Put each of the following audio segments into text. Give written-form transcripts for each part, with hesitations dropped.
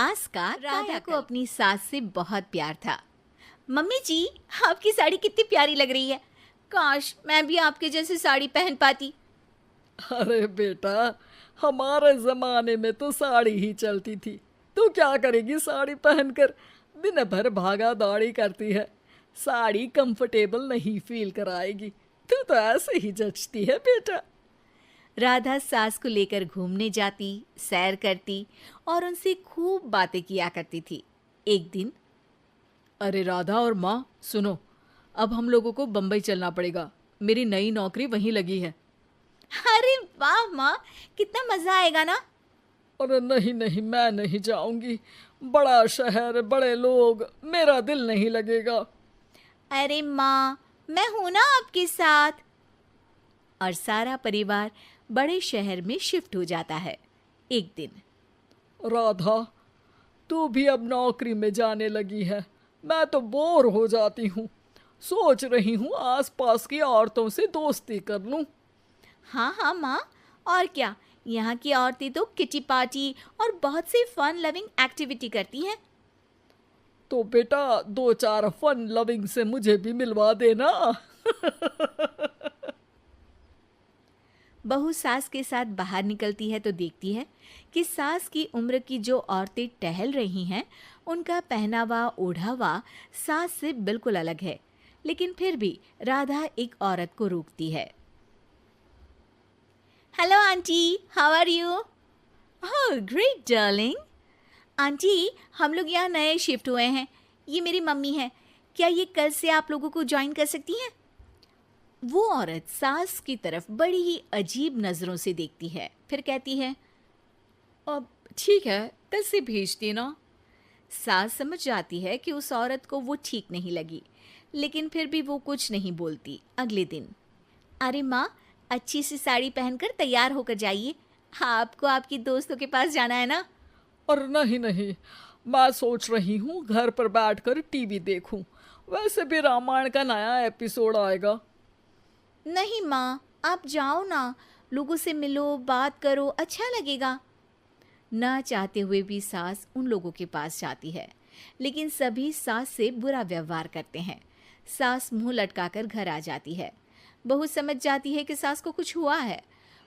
आज का राधा को अपनी सास से बहुत प्यार था। मम्मी जी, आपकी साड़ी कितनी प्यारी लग रही है। काश मैं भी आपके जैसी साड़ी पहन पाती। अरे बेटा, हमारे जमाने में तो साड़ी ही चलती थी। तू क्या करेगी साड़ी पहनकर? दिन भर भागा दौड़ी करती है। साड़ी कंफर्टेबल नहीं फील कराएगी। तू तो ऐसे ही जचती है बेटा। राधा सास को लेकर घूमने जाती, सैर करती और उनसे खूब बातें किया करती थी। एक दिन, अरे राधा और माँ सुनो, अब हम लोगों को बम्बई चलना पड़ेगा। मेरी नई नौकरी वहीं लगी है। अरे वाह माँ, कितना मजा आएगा ना। अरे नहीं नहीं, मैं नहीं जाऊंगी। बड़ा शहर, बड़े लोग, मेरा दिल नहीं लगेगा। अरे माँ, मैं हूं ना आपके साथ। और सारा परिवार बड़े शहर में शिफ्ट हो जाता है। एक दिन, राधा, तू भी अब नौकरी में जाने लगी है। मैं तो बोर हो जाती हूँ। सोच रही हूँ आसपास की औरतों से दोस्ती कर लूँ। हाँ हाँ माँ, और क्या, यहाँ की औरतें तो किटी पार्टी और बहुत सी फन लविंग एक्टिविटी करती हैं। तो बेटा, दो चार फन लविंग से मुझे भी मिलवा देना। बहू सास के साथ बाहर निकलती है तो देखती है कि सास की उम्र की जो औरतें टहल रही हैं, उनका पहनावा ओढ़ावा सास से बिल्कुल अलग है। लेकिन फिर भी राधा एक औरत को रोकती है। Hello aunty, how are you? Oh great darling. Aunty, हम लोग यहाँ नए शिफ्ट हुए हैं। ये मेरी मम्मी है। क्या ये कल से आप लोगों को ज्वाइन कर सकती हैं? वो औरत सास की तरफ बड़ी ही अजीब नज़रों से देखती है, फिर कहती है, अब ठीक है, कल से भेज देना। सास समझ जाती है कि उस औरत को वो ठीक नहीं लगी, लेकिन फिर भी वो कुछ नहीं बोलती। अगले दिन, अरे माँ, अच्छी सी साड़ी पहनकर तैयार होकर जाइए। आपको आपकी दोस्तों के पास जाना है ना। और नहीं नहीं, मैं सोच रही हूँ घर पर बैठकर टीवी देखूं। वैसे भी रामायण का नया एपिसोड आएगा। नहीं माँ, आप जाओ ना, लोगों से मिलो, बात करो, अच्छा लगेगा। ना चाहते हुए भी सास उन लोगों के पास जाती है, लेकिन सभी सास से बुरा व्यवहार करते हैं। सास मुंह लटकाकर घर आ जाती है। बहू समझ जाती है कि सास को कुछ हुआ है।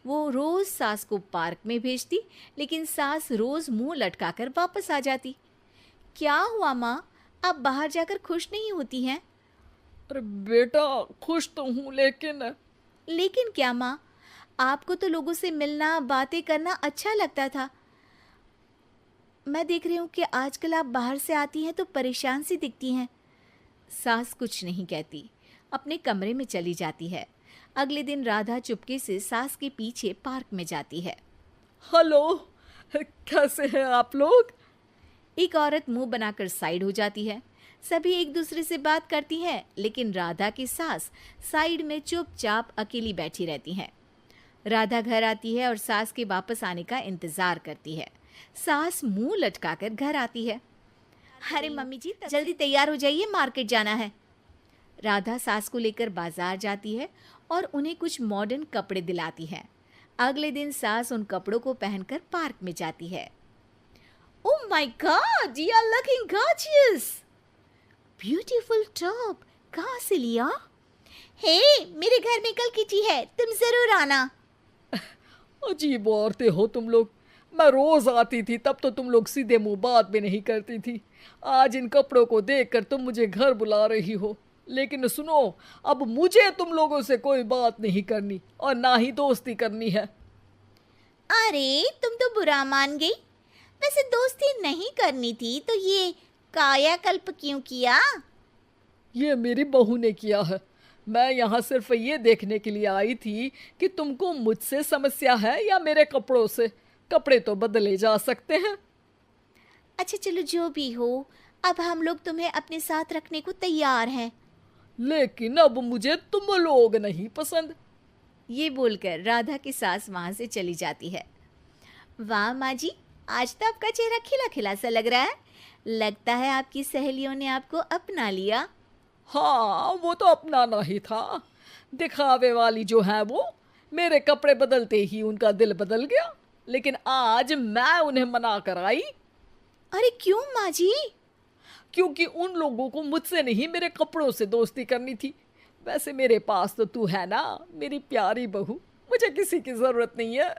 वो रोज सास को पार्क में भेजती, लेकिन सास रोज मुंह लटकाकर वापस आ जाती। क्या हुआ माँ, आप बाहर जाकर खुश नहीं होती हैं? अरे बेटा, खुश तो हूँ लेकिन लेकिन क्या माँ, आपको तो लोगों से मिलना, बातें करना अच्छा लगता था। मैं देख रही हूँ कि आजकल आप बाहर से आती हैं तो परेशान सी दिखती हैं। सास कुछ नहीं कहती, अपने कमरे में चली जाती है। अगले दिन राधा चुपके से सास के पीछे पार्क में जाती है। हेलो, कैसे हैं आप लोग? एक औरत मुंह बनाकर साइड हो जाती है। सभी एक दूसरे से बात करती हैं, लेकिन राधा की सास साइड में चुपचाप अकेली बैठी रहती हैं। राधा घर आती है और सास के वापस आने का इंतजार करती है। सास मुंह लटकाकर घर आती है। अरे मम्मी जी, जल्दी तैयार हो जाइए, मार्केट जाना है। राधा सास को लेकर बाजार जाती है और उन्हें कुछ मॉडर्न कपड़े दिलाती है। अगले दिन सास उन कपड़ों को पहनकर पार्क में जाती है। Oh my god, you are looking gorgeous. Beautiful top, कहाँ से लिया? हे, मेरे घर में कल किटी है, तुम जरूर आना। अजीब औरतें हो तुम लोग। मैं रोज आती थी तब तो तुम लोग सीधे मुंह बात भी नहीं करती थी। आज इन कपड़ों को देखकर तुम मुझे घर बुला रही हो। लेकिन सुनो, अब मुझे तुम लोगों से कोई बात नहीं करनी और ना ही दोस्ती करनी है। अरे तुम तो बुरा मान गई। वैसे दोस्ती नहीं करनी थी तो ये कायाकल्प क्यों किया? ये मेरी बहू ने किया है। मैं यहाँ सिर्फ ये देखने के लिए आई थी कि तुमको मुझसे समस्या है या मेरे कपड़ों से। कपड़े तो बदले जा सकते हैं। अच्छा चलो, जो भी हो, अब हम लोग तुम्हें अपने साथ रखने को तैयार हैं। लेकिन अब मुझे तुम लोग नहीं पसंद। ये बोलकर राधा की सास वहां से चली जाती है। वाह माँ जी, आज तो आपका चेहरा खिला खिला सा लग रहा है। लगता है आपकी सहेलियों ने आपको अपना लिया। हाँ, वो तो अपनाना ही था। दिखावे वाली जो है वो, मेरे कपड़े बदलते ही उनका दिल बदल गया। लेकिन आज मैं उन्हें मना कर आई। अरे क्यों माँ जी? क्योंकि उन लोगों को मुझसे नहीं मेरे कपड़ों से दोस्ती करनी थी। वैसे मेरे पास तो तू है ना, मेरी प्यारी बहू, मुझे किसी की जरूरत नहीं है।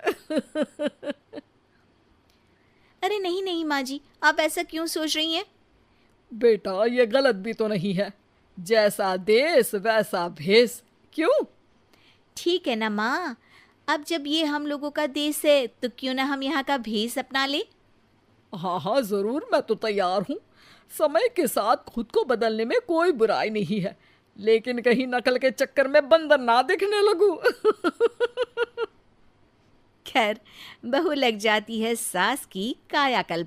अरे नहीं नहीं माँ जी, आप ऐसा क्यों सोच रही हैं? बेटा ये गलत भी तो नहीं है। जैसा देश वैसा भेष। क्यों? ठीक है ना माँ, अब जब ये हम लोगों का देश है तो क्यों ना हम यहाँ का भेष अपना ले। हाँ हाँ जरूर, मैं तो तैयार हूँ। समय के साथ खुद को बदलने में कोई बुराई नहीं है, लेकिन कहीं नकल के चक्कर में बंदर ना दिखने लगूं। खैर, बहू लग जाती है सास की कायाकल्प।